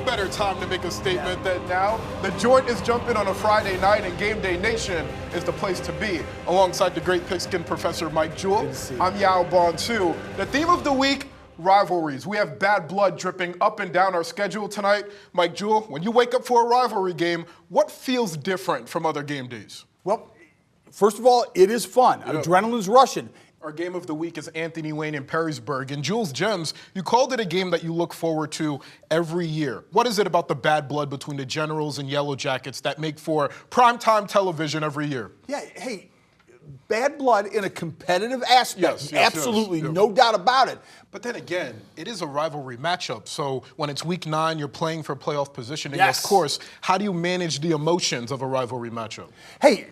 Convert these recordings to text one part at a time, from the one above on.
no better time to make a statement than now. The joint is jumping on a Friday night, and Gameday Nation is the place to be. Alongside the great pigskin professor Mike Jewell, I'm Yaw Bonsu. The theme of the week, rivalries. We have bad blood dripping up and down our schedule tonight. Mike Jewell, when you wake up for a rivalry game, what feels different from other game days? Well, first of all, it is fun. Yeah. Adrenaline's rushing. Our game of the week is Anthony Wayne in Perrysburg. And Jules Gems, you called it a game that you look forward to every year. What is it about the bad blood between the Generals and Yellow Jackets that make for primetime television every year? Yeah, hey, bad blood in a competitive aspect. Yes, absolutely, no doubt about it. But then again, it is a rivalry matchup. So when it's week 9, you're playing for playoff positioning. Of course, how do you manage the emotions of a rivalry matchup? Hey,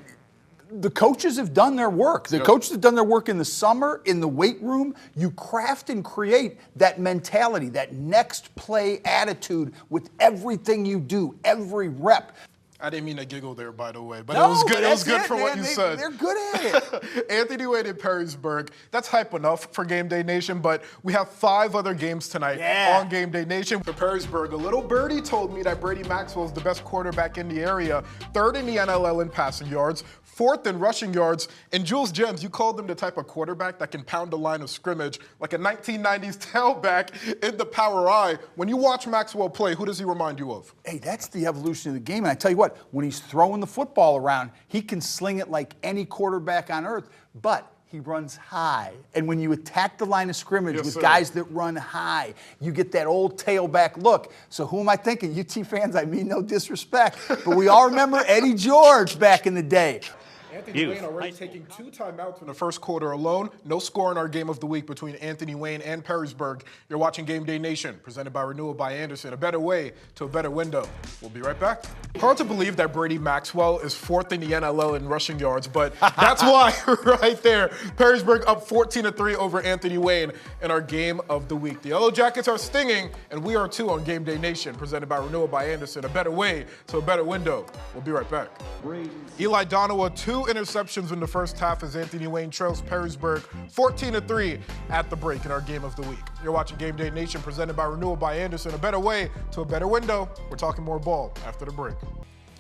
the coaches have done their work. The coaches have done their work in the summer, in the weight room. You craft and create that mentality, that next play attitude with everything you do, every rep. I didn't mean to giggle there, by the way, but it was good. It was good for what you said. They're good at it. Anthony Wayne in Perrysburg. That's hype enough for Gameday Nation, but we have 5 other games tonight on Gameday Nation. For Perrysburg, a little birdie told me that Brady Maxwell is the best quarterback in the area, 3rd in the NLL in passing yards, 4th in rushing yards. And Jules Gems, you called him the type of quarterback that can pound the line of scrimmage like a 1990s tailback in the power I. When you watch Maxwell play, who does he remind you of? Hey, that's the evolution of the game. And I tell you what, when he's throwing the football around, he can sling it like any quarterback on earth, but he runs high. And when you attack the line of scrimmage with guys that run high, you get that old tailback look. So who am I thinking? UT fans, I mean no disrespect, but we all remember Eddie George back in the day. Anthony Wayne already taking 2 timeouts in the first quarter alone. No score in our game of the week between Anthony Wayne and Perrysburg. You're watching Gameday Nation, presented by Renewal by Anderson. A better way to a better window. We'll be right back. Hard to believe that Brady Maxwell is 4th in the NLL in rushing yards, but that's why right there. Perrysburg up 14-3 over Anthony Wayne in our game of the week. The Yellow Jackets are stinging, and we are too on Gameday Nation, presented by Renewal by Anderson. A better way to a better window. We'll be right back. Eli Donowa, 2 interceptions in the first half as Anthony Wayne trails Perrysburg 14-3 at the break in our game of the week. You're watching Gameday Nation, presented by Renewal by Anderson. A better way to a better window. We're talking more ball after the break.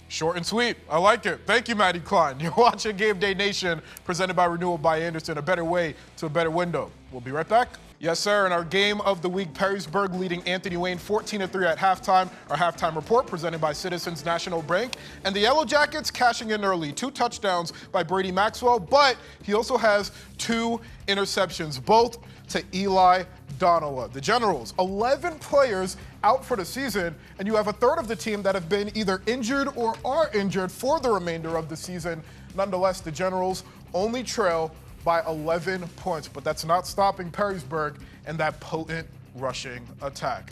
Short and sweet. I like it. Thank you, Maddie Klein. You're watching Gameday Nation, presented by Renewal by Anderson. A better way to a better window. We'll be right back. Yes, sir. In our game of the week, Perrysburg leading Anthony Wayne 14-3 at halftime. Our halftime report presented by Citizens National Bank. And the Yellow Jackets cashing in early. 2 touchdowns by Brady Maxwell, but he also has 2 interceptions, both to Eli Donowa. The Generals, 11 players out for the season, and you have a third of the team that have been either injured or are injured for the remainder of the season. Nonetheless, the Generals only trail by 11 points, but that's not stopping Perrysburg and that potent rushing attack.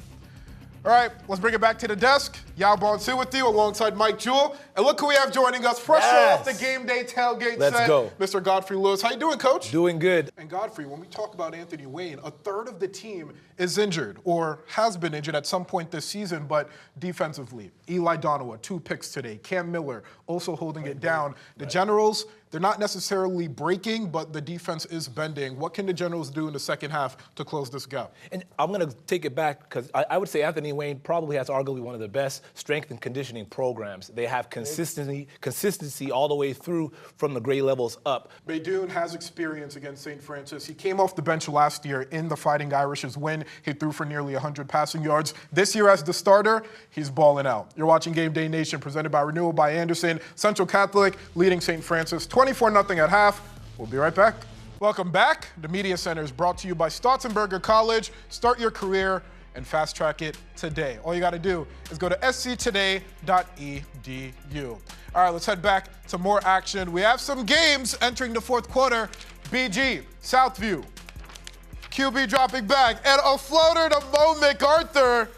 All right, let's bring it back to the desk. Yaw Bonsu with you alongside Mike Jewell. And look who we have joining us fresh off the Game Day tailgate set. Go. Mr. Godfrey Lewis. How you doing, Coach? Doing good. And Godfrey, when we talk about Anthony Wayne, a third of the team is injured or has been injured at some point this season, but defensively, Eli Donowa, 2 picks today. Cam Miller also holding it down. The Generals, they're not necessarily breaking, but the defense is bending. What can the Generals do in the second half to close this gap? And I'm going to take it back because I would say Anthony Wayne probably has arguably one of the best strength and conditioning programs. They have consistency all the way through from the grade levels up. Baydoun has experience against St. Francis. He came off the bench last year in the Fighting Irish's win. He threw for nearly 100 passing yards. This year as the starter, he's balling out. You're watching Gameday Nation, presented by Renewal by Anderson. Central Catholic leading St. Francis 24-0 at half. We'll be right back. Welcome back. The Media Center is brought to you by Stotzenberger College. Start your career and fast track it today. All you got to do is go to sctoday.edu. All right, let's head back to more action. We have some games entering the 4th quarter. BG, Southview, QB dropping back, and a floater to Mo MacArthur,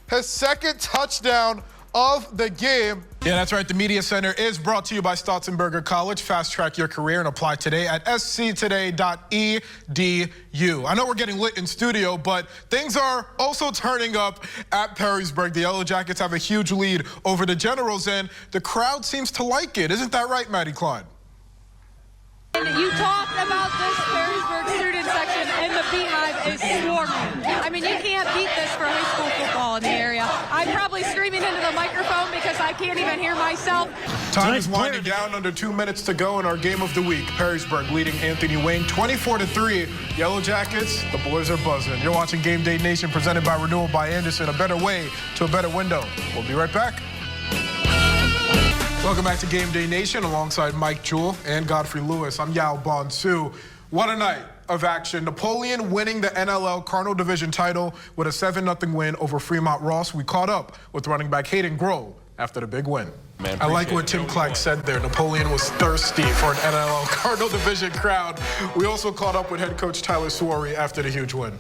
his 2nd touchdown of the game. Yeah, that's right. The Media Center is brought to you by Stotzenberger College. Fast track your career and apply today at sctoday.edu. I know we're getting lit in studio, but things are also turning up at Perrysburg. The Yellow Jackets have a huge lead over the Generals, and the crowd seems to like it. Isn't that right, Maddie Klein? And you talked about this Perrysburg student section, and the beehive is swarming. I mean, you can't beat this for high school football in the area. I I'm probably screaming into the microphone because I can't even hear myself. Time is winding down, under 2 minutes to go in our game of the week. Perrysburg leading Anthony Wayne 24-3. Yellow Jackets, the boys are buzzing. You're watching Game Day Nation, presented by Renewal by Anderson, a better way to a better window. We'll be right back. Welcome back to Game Day Nation alongside Mike Jewell and Godfrey Lewis. I'm Yaw Bonsu. What a night of action. Napoleon winning the NLL Cardinal Division title with a 7-0 win over Fremont Ross. We caught up with running back Hayden Grohl after the big win. Man, I like what Tim Clack said there. Napoleon was thirsty for an NLL Cardinal Division crowd. We also caught up with head coach Tyler Suari after the huge win.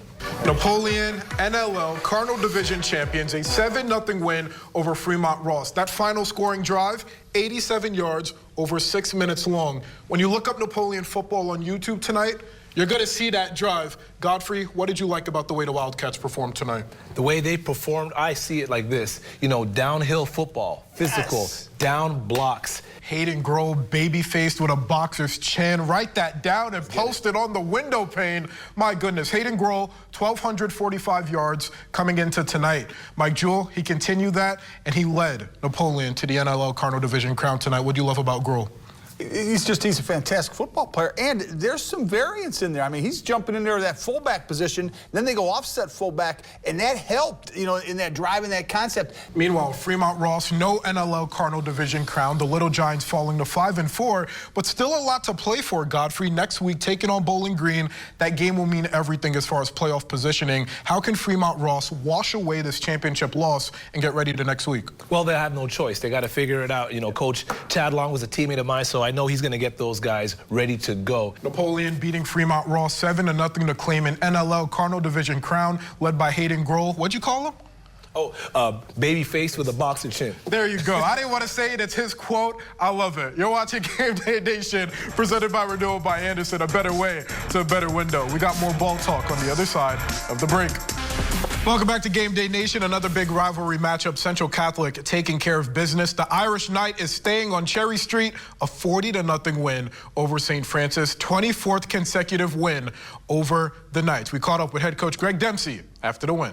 Napoleon, NLL Cardinal Division champions, a 7-0 win over Fremont Ross. That final scoring drive, 87 yards, over 6 minutes long. When you look up Napoleon football on YouTube tonight, you're going to see that drive. Godfrey, what did you like about the way the Wildcats performed tonight? The way they performed, I see it like this. You know, downhill football, physical, yes. Down blocks. Hayden Grohl, baby-faced with a boxer's chin. Write that down and post it on the window pane. My goodness, Hayden Grohl, 1,245 yards coming into tonight. Mike Jewell, he continued that, and he led Napoleon to the NLL Cardinal Division crown tonight. What do you love about Grohl? He's a fantastic football player, and there's some variance in there. I mean, he's jumping in there that fullback position, then they go offset fullback, and that helped, you know, in that drive and that concept. Meanwhile, Fremont Ross, no NLL Cardinal Division crown. The Little Giants falling to 5-4, but still a lot to play for, Godfrey. Next week, taking on Bowling Green, that game will mean everything as far as playoff positioning. How can Fremont Ross wash away this championship loss and get ready to next week? Well, they have no choice. They got to figure it out. You know, Coach Chad Long was a teammate of mine, so I know he's going to get those guys ready to go. Napoleon beating Fremont Ross 7-0 to claim an NLL Cardinal Division crown, led by Hayden Grohl. What'd you call him? Oh, baby face with a boxer chin. There you go. I didn't want to say it. It's his quote. I love it. You're watching Game Day Nation, presented by Renewal by Anderson, a better way to a better window. We got more ball talk on the other side of the break. Welcome back to Game Day Nation. Another big rivalry matchup. Central Catholic taking care of business. The Irish Knight is staying on Cherry Street. A 40-0 win over St. Francis. 24th consecutive win over the Knights. We caught up with head coach Greg Dempsey after the win.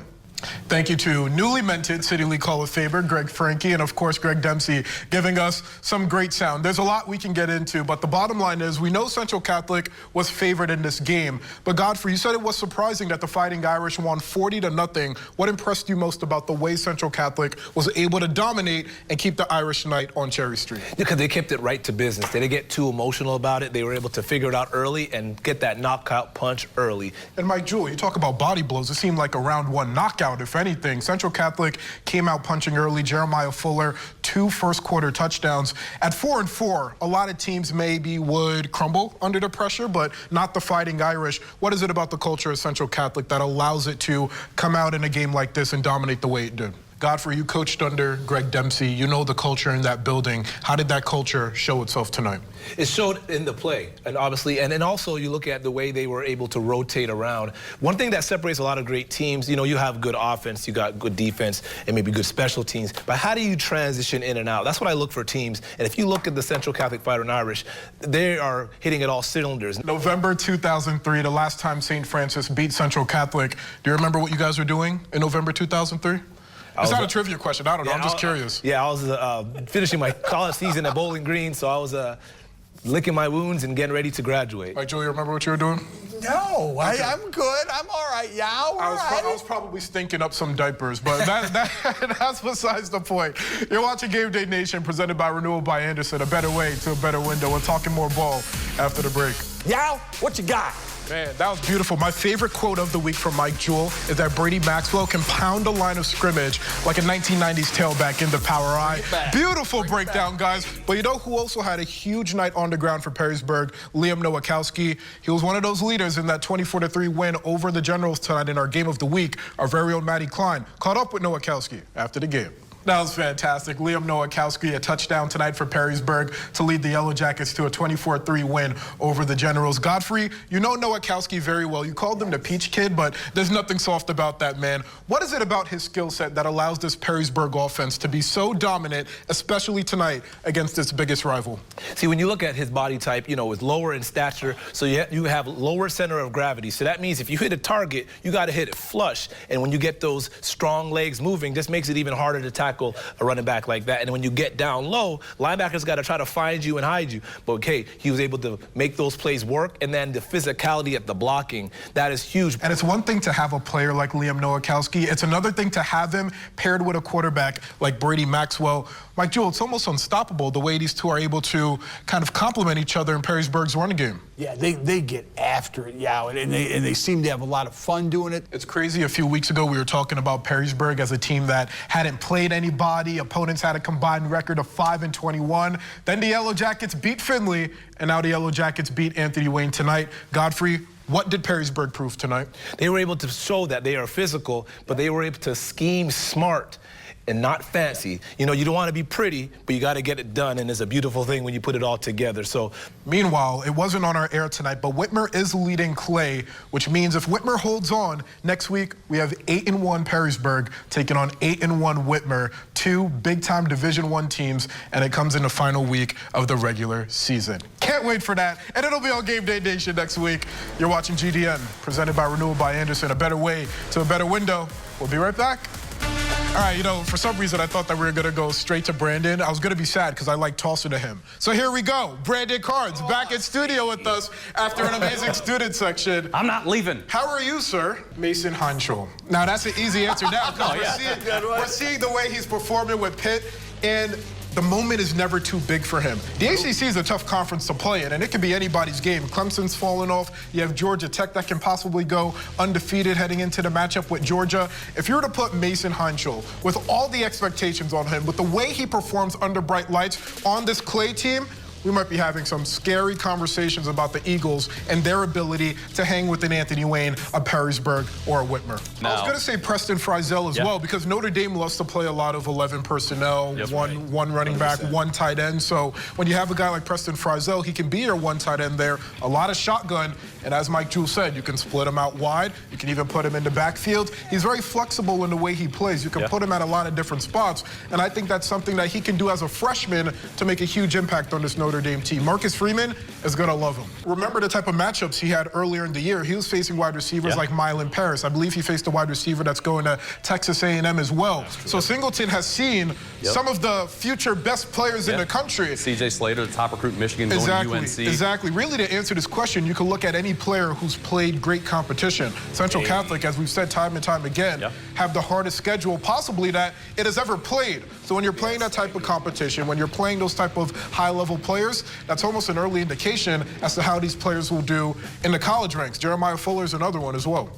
Thank you to newly minted City League Hall of Famer Greg Franke, and of course Greg Dempsey giving us some great sound. There's a lot we can get into, but the bottom line is we know Central Catholic was favored in this game. But Godfrey, you said it was surprising that the Fighting Irish won 40-0. What impressed you most about the way Central Catholic was able to dominate and keep the Irish Knight on Cherry Street? Because they kept it right to business. They didn't get too emotional about it. They were able to figure it out early and get that knockout punch early. And Mike Jewell, you talk about body blows. It seemed like a round one knockout. If anything, Central Catholic came out punching early. Jeremiah Fuller, 2 first-quarter touchdowns. At 4-4, a lot of teams maybe would crumble under the pressure, but not the Fighting Irish. What is it about the culture of Central Catholic that allows it to come out in a game like this and dominate the way it did? Godfrey, you coached under Greg Dempsey. You know the culture in that building. How did that culture show itself tonight? It showed in the play, and obviously, and then also you look at the way they were able to rotate around. One thing that separates a lot of great teams, you know, you have good offense, you got good defense, and maybe good special teams, but how do you transition in and out? That's what I look for teams, and if you look at the Central Catholic Fighting Irish, they are hitting at all cylinders. November 2003, the last time St. Francis beat Central Catholic. Do you remember what you guys were doing in November 2003? It's not a trivia question. I don't know. I'm just curious. Yeah, I was finishing my college season at Bowling Green, so I was licking my wounds and getting ready to graduate. All right, Joe, you remember what you were doing? No, I'm good. I'm all right. Yeah, I was probably stinking up some diapers, but that's besides the point. You're watching Game Day Nation, presented by Renewal by Anderson, a better way to a better window. We're talking more ball after the break. Yaw, what you got? Man, that was beautiful. My favorite quote of the week from Mike Jewell is that Brady Maxwell can pound a line of scrimmage like a 1990s tailback in the Power I. Beautiful breakdown, guys. But you know who also had a huge night on the ground for Perrysburg? Liam Nowakowski. He was one of those leaders in that 24-3 win over the Generals tonight in our game of the week. Our very own Matty Klein caught up with Nowakowski after the game. That was fantastic. Liam Nowakowski, a touchdown tonight for Perrysburg to lead the Yellow Jackets to a 24-3 win over the Generals. Godfrey, you know Nowakowski very well. You called him the Peach Kid, but there's nothing soft about that man. What is it about his skill set that allows this Perrysburg offense to be so dominant, especially tonight against its biggest rival? See, when you look at his body type, you know, it's lower in stature, so you have lower center of gravity. So that means if you hit a target, you got to hit it flush. And when you get those strong legs moving, this makes it even harder to tackle a running back like that. And when you get down low, linebackers got to try to find you and hide you. But okay, he was able to make those plays work, and then the physicality at the blocking, that is huge. And it's one thing to have a player like Liam Nowakowski. It's another thing to have him paired with a quarterback like Brady Maxwell. Mike Jewell, it's almost unstoppable the way these two are able to kind of complement each other in Perrysburg's running game. Yeah, they get after it, Yaw, and they seem to have a lot of fun doing it. It's crazy. A few weeks ago, we were talking about Perrysburg as a team that hadn't played anybody. Opponents had a combined record of 5-21. Then the Yellow Jackets beat Findlay, and now the Yellow Jackets beat Anthony Wayne tonight. Godfrey, what did Perrysburg prove tonight? They were able to show that they are physical, but they were able to scheme smart and not fancy. You know, you don't want to be pretty, but you got to get it done, and it's a beautiful thing when you put it all together. So, meanwhile, it wasn't on our air tonight, but Whitmer is leading Clay, which means if Whitmer holds on, next week we have 8-1 Perrysburg taking on 8-1 Whitmer, two big-time Division I teams, and it comes in the final week of the regular season. Can't wait for that, and it'll be on Gameday Nation next week. You're watching GDN, presented by Renewal by Anderson, a better way to a better window. We'll be right back. All right, you know, for some reason, I thought that we were going to go straight to Brandon. I was going to be sad because I like tossing to him. So here we go. Brandon Cards back in studio with us after an amazing student section. I'm not leaving. How are you, sir? Mason Hanschel. Now, that's an easy answer now because we're seeing the way he's performing with Pitt, and the moment is never too big for him. The ACC is a tough conference to play in, and it can be anybody's game. Clemson's fallen off. You have Georgia Tech that can possibly go undefeated heading into the matchup with Georgia. If you were to put Mason Hanschel, with all the expectations on him, with the way he performs under bright lights on this Clay team, we might be having some scary conversations about the Eagles and their ability to hang with an Anthony Wayne, a Perrysburg, or a Whitmer. I was going to say Preston Frizzell as well, because Notre Dame loves to play a lot of 11 personnel, one running back, 100%. One tight end. So when you have a guy like Preston Frizzell, he can be your one tight end there, a lot of shotgun, and as Mike Jewell said, you can split him out wide, you can even put him in the backfield. He's very flexible in the way he plays. You can put him at a lot of different spots, and I think that's something that he can do as a freshman to make a huge impact on this Notre Dame team. Marcus Freeman is going to love him. Remember the type of matchups he had earlier in the year. He was facing wide receivers like Mylan Paris. I believe he faced a wide receiver that's going to Texas A&M as well. So Singleton has seen some of the future best players in the country. CJ Slater, the top recruit in Michigan, going to UNC. Exactly. Really, to answer this question, you can look at any player who's played great competition. Central Catholic, as we've said time and time again, have the hardest schedule possibly that it has ever played. So when you're playing that type of competition, when you're playing those type of high-level players, that's almost an early indication as to how these players will do in the college ranks. Jeremiah Fuller is another one as well.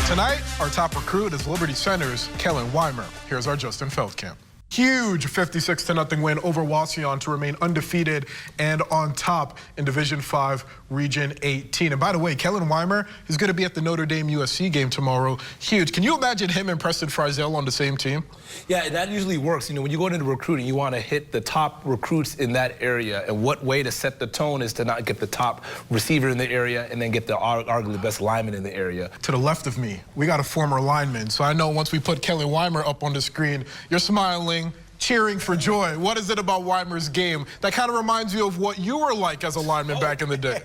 Tonight, our top recruit is Liberty Center's Kellen Weimer. Here's our Justin Feldkamp. Huge 56-0 win over Wauseon to remain undefeated and on top in Division 5, Region 18. And by the way, Kellen Weimer is going to be at the Notre Dame USC game tomorrow. Huge. Can you imagine him and Preston Frizzell on the same team? Yeah, that usually works. You know, when you go into recruiting, you want to hit the top recruits in that area. And what way to set the tone is to not get the top receiver in the area and then get the arguably best lineman in the area. To the left of me, we got a former lineman. So I know once we put Kellen Weimer up on the screen, you're smiling, cheering for joy. What is it about Weimer's game that kind of reminds you of what you were like as a lineman back in the day?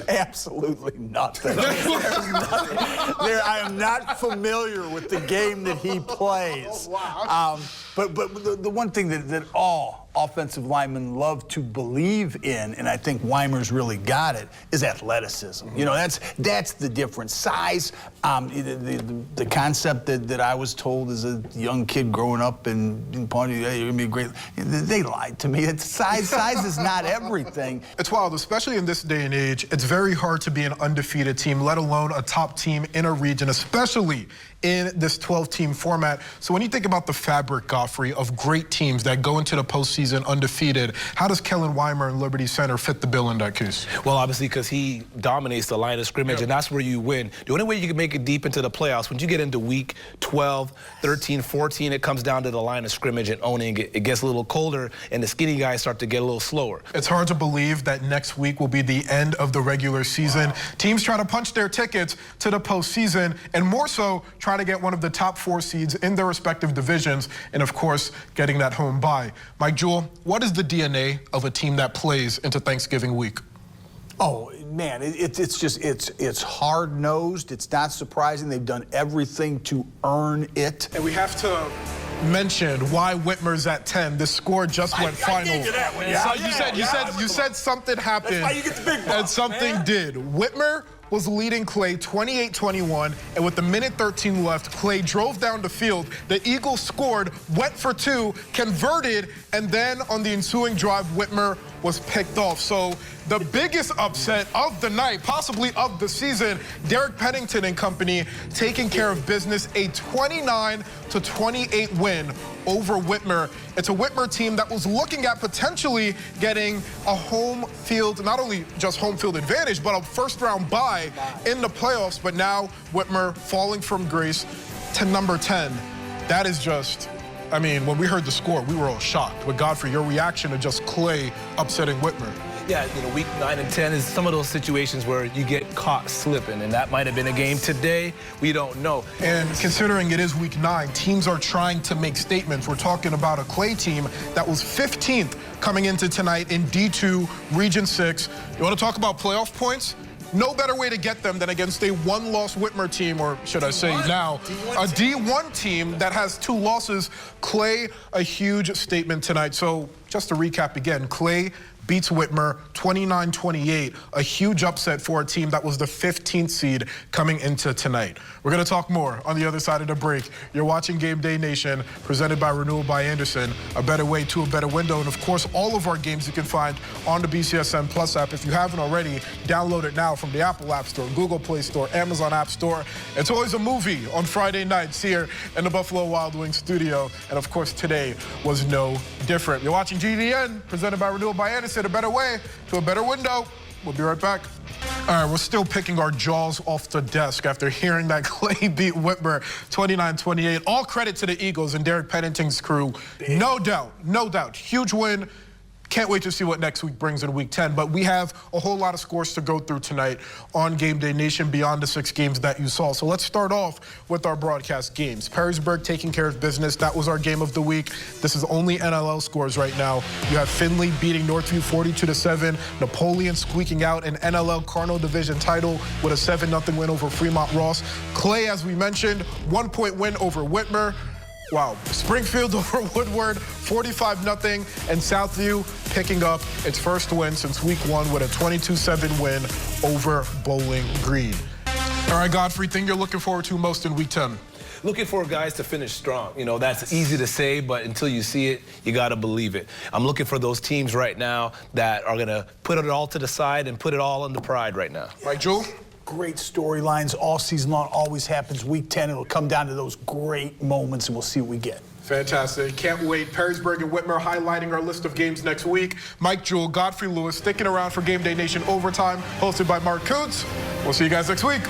Absolutely nothing. I am not familiar with the game that he plays. But the one thing that all offensive linemen love to believe in, and I think Weimer's really got it, is athleticism. You know, that's the difference. Size, the concept that I was told as a young kid growing up in Pawnee, hey, you're gonna be great. They lied to me. Size is not everything. It's wild, especially in this day and age. It's very hard to be an undefeated team, let alone a top team in a region, especially in this 12-team format. So when you think about the fabric, Godfrey, of great teams that go into the postseason season undefeated. How does Kellen Weimer and Liberty Center fit the bill in that case? Well, obviously, because he dominates the line of scrimmage, and that's where you win. The only way you can make it deep into the playoffs, when you get into week 12, 13, 14, it comes down to the line of scrimmage and owning it. It gets a little colder, and the skinny guys start to get a little slower. It's hard to believe that next week will be the end of the regular season. Wow. Teams try to punch their tickets to the postseason, and more so, try to get one of the top 4 seeds in their respective divisions, and of course, getting that home bye. Mike Jewell, what is the DNA of a team that plays into Thanksgiving week? Oh, man, it's hard-nosed. It's not surprising. They've done everything to earn it. And we have to mention why Whitmer's at 10. The score just went final. I gave you that one. So you said something happened. That's why you get the big bucks, and something man. did. Whitmer was leading Clay 28-21, and with the minute 13 left, Clay drove down the field. The Eagles scored, went for 2, converted, and then on the ensuing drive, Whitmer was picked off. So the biggest upset of the night, possibly of the season, Derek Pennington and company taking care of business, a 29-28 win over Whitmer. It's a Whitmer team that was looking at potentially getting a home field, not only just home field advantage, but a first-round bye in the playoffs. But now Whitmer falling from grace to number 10. That is just, I mean, when we heard the score, we were all shocked. But Godfrey, your reaction to just Clay upsetting Whitmer? Yeah, you know, week 9 and 10 is some of those situations where you get caught slipping, and that might have been a game today. We don't know. And considering it is week 9, teams are trying to make statements. We're talking about a Clay team that was 15th coming into tonight in D2, Region 6. You want to talk about playoff points? No better way to get them than against a 1-loss Whitmer team, or should I say now, a D1 team that has 2 losses. Clay, a huge statement tonight. So just to recap again, Clay beats Whitmer 29-28, a huge upset for a team that was the 15th seed coming into tonight. We're going to talk more on the other side of the break. You're watching Gameday Nation, presented by Renewal by Anderson, a better way to a better window. And of course, all of our games you can find on the BCSN Plus app. If you haven't already, download it now from the Apple App Store, Google Play Store, Amazon App Store. It's always a movie on Friday nights here in the Buffalo Wild Wings studio. And of course, today was no different. You're watching GDN, presented by Renewal by Anderson, a better way to a better window. We'll be right back. All right, we're still picking our jaws off the desk after hearing that Clay beat Whitmer 29-28. All credit to the Eagles and Derek Pennington's crew. No doubt. Huge win. Can't wait to see what next week brings in week 10. But we have a whole lot of scores to go through tonight on Gameday Nation beyond the 6 games that you saw. So let's start off with our broadcast games. Perrysburg taking care of business. That was our game of the week. This is only NLL scores right now. You have Findlay beating Northview 42-7. Napoleon squeaking out an NLL Cardinal Division title with a 7-0 win over Fremont Ross. Clay, as we mentioned, 1-point win over Whitmer. Wow. Springfield over Woodward, 45-0, and Southview picking up its first win since week 1 with a 22-7 win over Bowling Green. All right, Godfrey, thing you're looking forward to most in week 10? Looking for guys to finish strong. You know, that's easy to say, but until you see it, you got to believe it. I'm looking for those teams right now that are going to put it all to the side and put it all into pride right now. Right, Jewel? Great storylines all season long. Always happens. Week 10, it'll come down to those great moments, and we'll see what we get. Fantastic. Can't wait. Perrysburg and Whitmer highlighting our list of games next week. Mike Jewell, Godfrey Lewis sticking around for Gameday Nation Overtime, hosted by Mark Koontz. We'll see you guys next week.